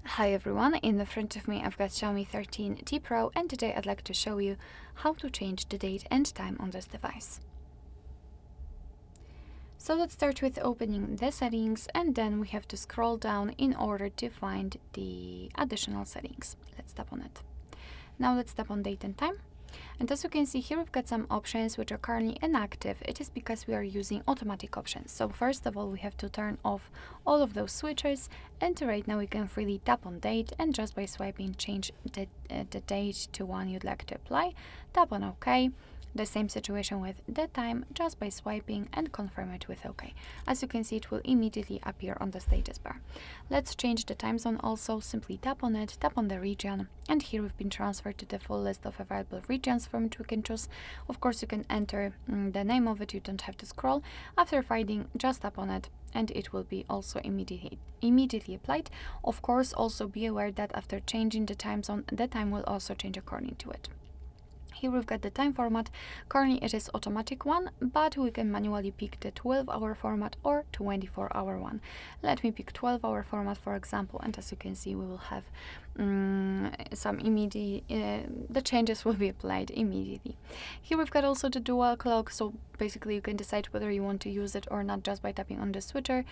Hi everyone, in the front of me I've got Xiaomi 13T Pro, and today I'd like to show you how to change the date and time on this device. So let's start with opening the settings, and then we have to scroll down in order to find the additional settings. Let's tap on it. Now let's tap on date and time. And as you can see here, we've got some options which are currently inactive. It is because we are using automatic options. So first of all, we have to turn off all of those switches, and right now we can freely tap on date, and just by swiping change the date to one you'd like to apply. Tap on OK. The same situation with the time, just by swiping and confirm it with OK. As you can see, it will immediately appear on the status bar. Let's change the time zone also. Simply tap on it, tap on the region, and here we've been transferred to the full list of available regions from which we can choose. Of course, you can enter the name of it, you don't have to scroll. After finding, just tap on it, and it will be also immediately applied. Of course, also be aware that after changing the time zone, the time will also change according to it. Here we've got the time format. Currently it is automatic one, but we can manually pick the 12-hour format or 24-hour one. Let me pick 12-hour format, for example, and as you can see, we will have some immediate, the changes will be applied immediately. Here we've got also the dual clock, so basically you can decide whether you want to use it or not just by tapping on the switcher.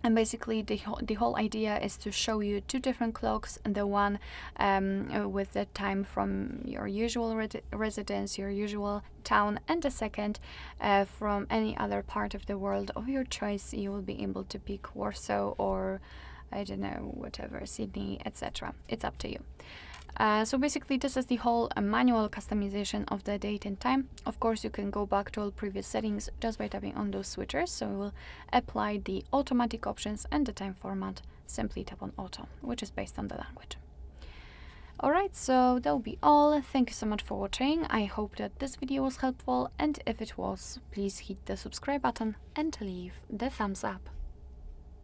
And basically the whole idea is to show you two different clocks, the one with the time from your usual residence, your usual town, and the second from any other part of the world of your choice. You will be able to pick Warsaw or, I don't know, whatever, Sydney, etc. It's up to you. So basically this is the whole manual customization of the date and time. Of course, you can go back to all previous settings just by tapping on those switchers. So we will apply the automatic options, and the time format, simply tap on auto, which is based on the language. Alright, so that'll be all. Thank you so much for watching. I hope that this video was helpful, and if it was, please hit the subscribe button and leave the thumbs up.